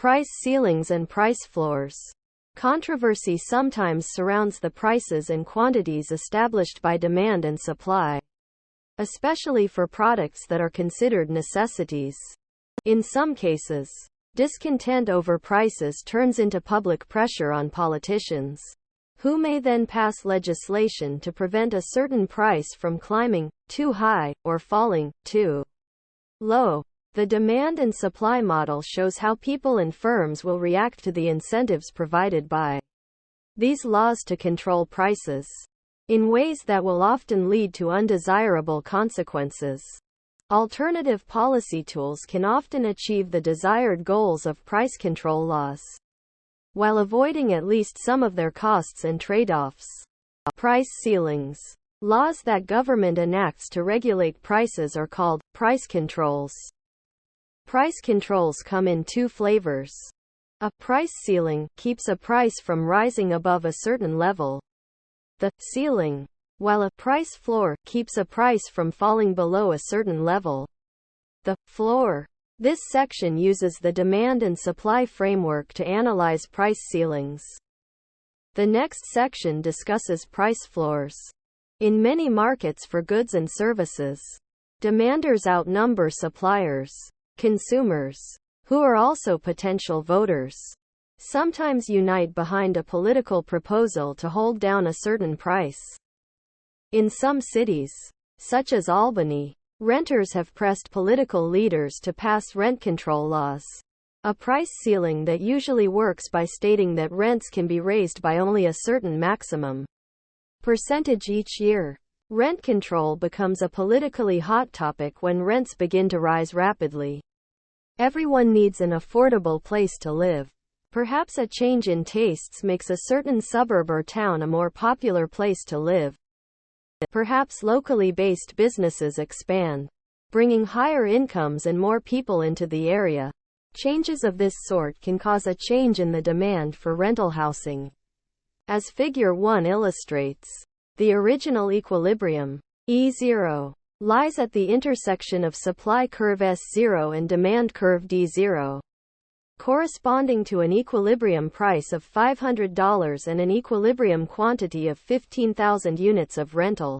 Price ceilings and price floors. Controversy sometimes surrounds the prices and quantities established by demand and supply, especially for products that are considered necessities. In some cases, discontent over prices turns into public pressure on politicians, who may then pass legislation to prevent a certain price from climbing too high or falling too low. The demand and supply model shows how people and firms will react to the incentives provided by these laws to control prices, in ways that will often lead to undesirable consequences. Alternative policy tools can often achieve the desired goals of price control laws, while avoiding at least some of their costs and trade-offs. Price ceilings. Laws that government enacts to regulate prices are called price controls. Price controls come in two flavors. A price ceiling keeps a price from rising above a certain level, the ceiling, while a price floor keeps a price from falling below a certain level, the floor. This section uses the demand and supply framework to analyze price ceilings. The next section discusses price floors. In many markets for goods and services, demanders outnumber suppliers. Consumers, who are also potential voters, sometimes unite behind a political proposal to hold down a certain price. In some cities, such as Albany, renters have pressed political leaders to pass rent control laws, a price ceiling that usually works by stating that rents can be raised by only a certain maximum percentage each year. Rent control becomes a politically hot topic when rents begin to rise rapidly. Everyone needs an affordable place to live. Perhaps a change in tastes makes a certain suburb or town a more popular place to live. Perhaps locally based businesses expand, bringing higher incomes and more people into the area. Changes of this sort can cause a change in the demand for rental housing. As Figure 1 illustrates, the original equilibrium, E0, lies at the intersection of supply curve S0 and demand curve D0, corresponding to an equilibrium price of $500 and an equilibrium quantity of 15,000 units of rental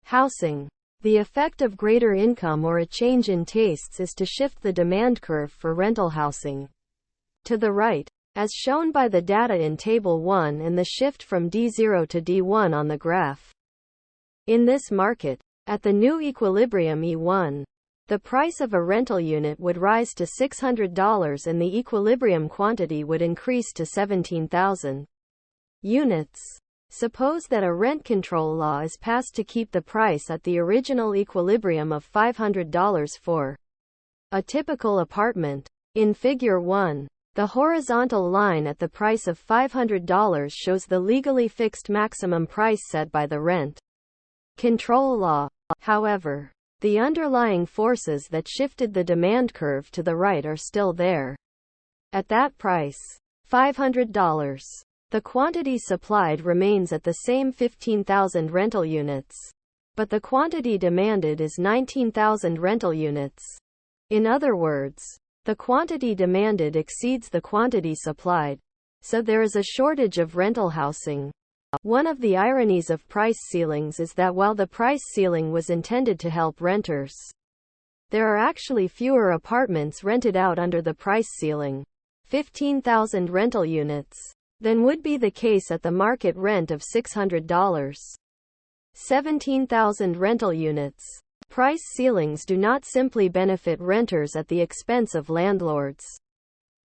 housing. The effect of greater income or a change in tastes is to shift the demand curve for rental housing to the right, as shown by the data in Table 1 and the shift from D0 to D1 on the graph. In this market, at the new equilibrium E1, the price of a rental unit would rise to $600 and the equilibrium quantity would increase to 17,000 units. Suppose that a rent control law is passed to keep the price at the original equilibrium of $500 for a typical apartment. In Figure 1, the horizontal line at the price of $500 shows the legally fixed maximum price set by the rent control law. However, the underlying forces that shifted the demand curve to the right are still there. At that price, $500, the quantity supplied remains at the same 15,000 rental units, but the quantity demanded is 19,000 rental units. In other words, the quantity demanded exceeds the quantity supplied, so there is a shortage of rental housing. One of the ironies of price ceilings is that while the price ceiling was intended to help renters, there are actually fewer apartments rented out under the price ceiling, 15,000 rental units, than would be the case at the market rent of $600. 17,000 rental units. Price ceilings do not simply benefit renters at the expense of landlords.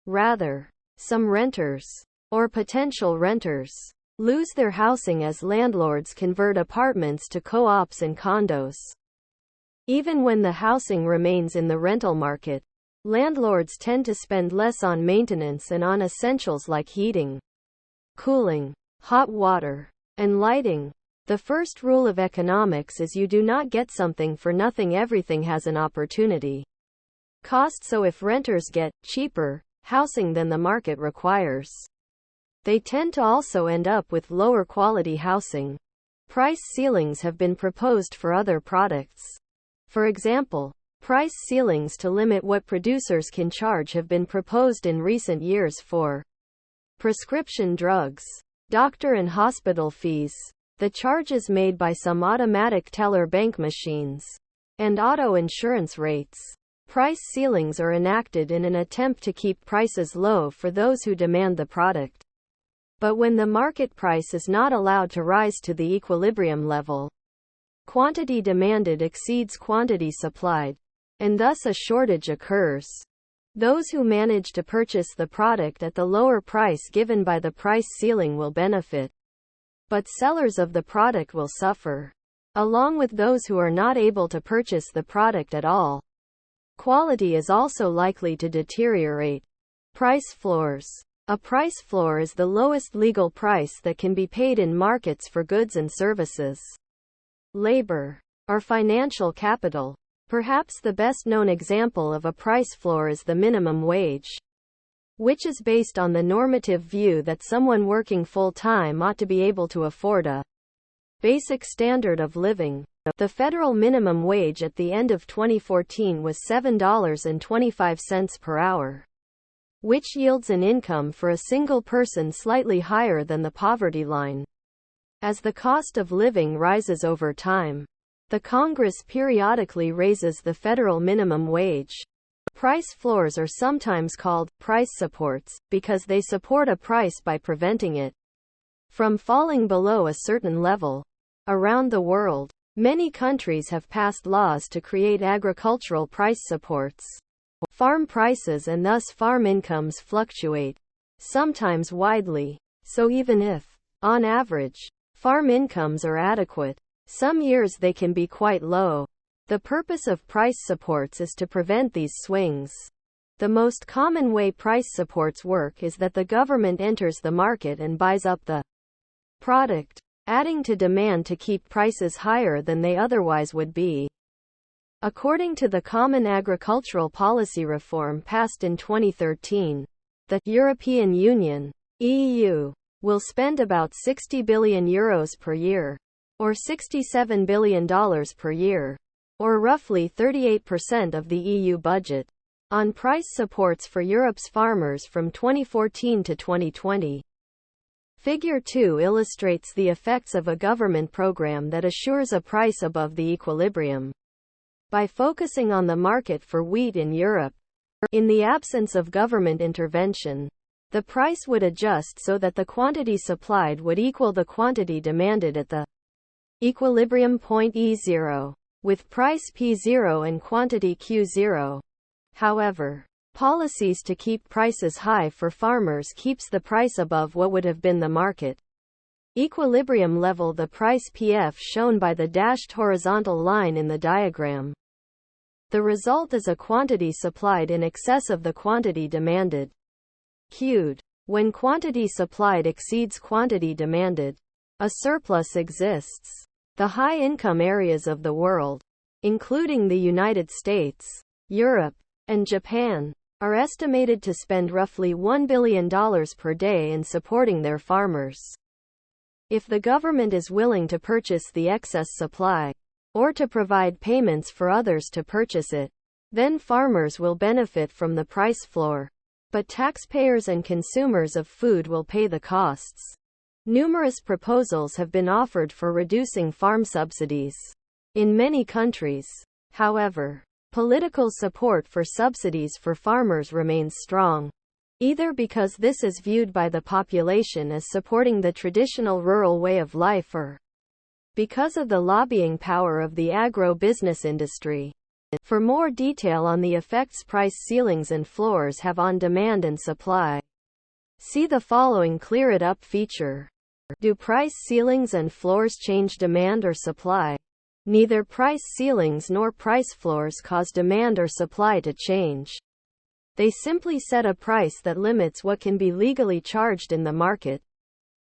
Rather, some renters, or potential renters, lose their housing as landlords convert apartments to co-ops and condos. Even when the housing remains in the rental market, landlords tend to spend less on maintenance and on essentials like heating, cooling, hot water, and lighting. The first rule of economics is you do not get something for nothing. Everything has an opportunity cost, so if renters get cheaper housing than the market requires, they tend to also end up with lower quality housing. Price ceilings have been proposed for other products. For example, Price ceilings to limit what producers can charge have been proposed in recent years for prescription drugs, doctor and hospital fees, the charges made by some automatic teller bank machines, and auto insurance rates. Price ceilings are enacted in an attempt to keep prices low for those who demand the product. But when the market price is not allowed to rise to the equilibrium level, quantity demanded exceeds quantity supplied, and thus a shortage occurs. Those who manage to purchase the product at the lower price given by the price ceiling will benefit, but sellers of the product will suffer, along with those who are not able to purchase the product at all. Quality is also likely to deteriorate. Price floors. A price floor is the lowest legal price that can be paid in markets for goods and services, labor, or financial capital. Perhaps the best known example of a price floor is the minimum wage, which is based on the normative view that someone working full-time ought to be able to afford a basic standard of living. The federal minimum wage at the end of 2014 was $7.25 per hour, which yields an income for a single person slightly higher than the poverty line. As the cost of living rises over time, the Congress periodically raises the federal minimum wage. Price floors are sometimes called price supports because they support a price by preventing it from falling below a certain level. Around the world, many countries have passed laws to create agricultural price supports. Farm prices and thus farm incomes fluctuate, sometimes widely, so even if, on average, farm incomes are adequate, some years they can be quite low. The purpose of price supports is to prevent these swings. The most common way price supports work is that the government enters the market and buys up the product, adding to demand to keep prices higher than they otherwise would be. According to the Common Agricultural Policy Reform passed in 2013, the European Union (EU) will spend about €60 billion per year, or $67 billion per year, or roughly 38% of the EU budget, on price supports for Europe's farmers from 2014 to 2020. Figure 2 illustrates the effects of a government program that assures a price above the equilibrium. By focusing on the market for wheat in Europe, in the absence of government intervention, the price would adjust so that the quantity supplied would equal the quantity demanded at the equilibrium point E0, with price P0 and quantity Q0. However, policies to keep prices high for farmers keeps the price above what would have been the market equilibrium level, the price PF shown by the dashed horizontal line in the diagram. The result is a quantity supplied in excess of the quantity demanded. Q'd. When quantity supplied exceeds quantity demanded, a surplus exists. The high-income areas of the world, including the United States, Europe, and Japan, are estimated to spend roughly $1 billion per day in supporting their farmers. If the government is willing to purchase the excess supply, or to provide payments for others to purchase it, then farmers will benefit from the price floor. But taxpayers and consumers of food will pay the costs. Numerous proposals have been offered for reducing farm subsidies in many countries. However, political support for subsidies for farmers remains strong, either because this is viewed by the population as supporting the traditional rural way of life or because of the lobbying power of the agro-business industry. For more detail on the effects price ceilings and floors have on demand and supply, see the following Clear It Up feature. Do price ceilings and floors change demand or supply? Neither price ceilings nor price floors cause demand or supply to change. They simply set a price that limits what can be legally charged in the market.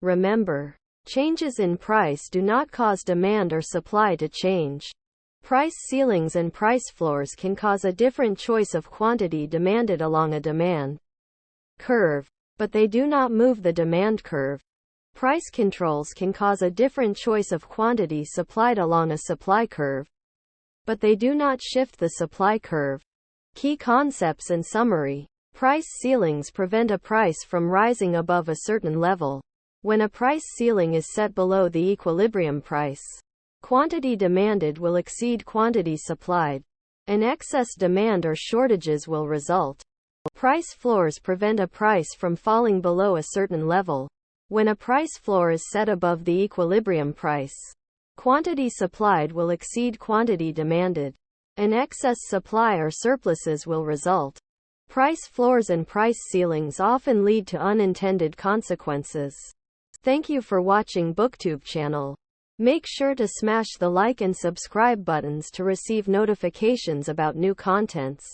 Remember, changes in price do not cause demand or supply to change. Price ceilings and price floors can cause a different choice of quantity demanded along a demand curve, but they do not move the demand curve. Price controls can cause a different choice of quantity supplied along a supply curve, but they do not shift the supply curve. Key concepts and summary. Price ceilings prevent a price from rising above a certain level. When a price ceiling is set below the equilibrium price, quantity demanded will exceed quantity supplied, and excess demand or shortages will result. Price floors prevent a price from falling below a certain level. When a price floor is set above the equilibrium price, quantity supplied will exceed quantity demanded, and excess supply or surpluses will result. Price floors and price ceilings often lead to unintended consequences. Thank you for watching BookTube channel. Make sure to smash the like and subscribe buttons to receive notifications about new contents.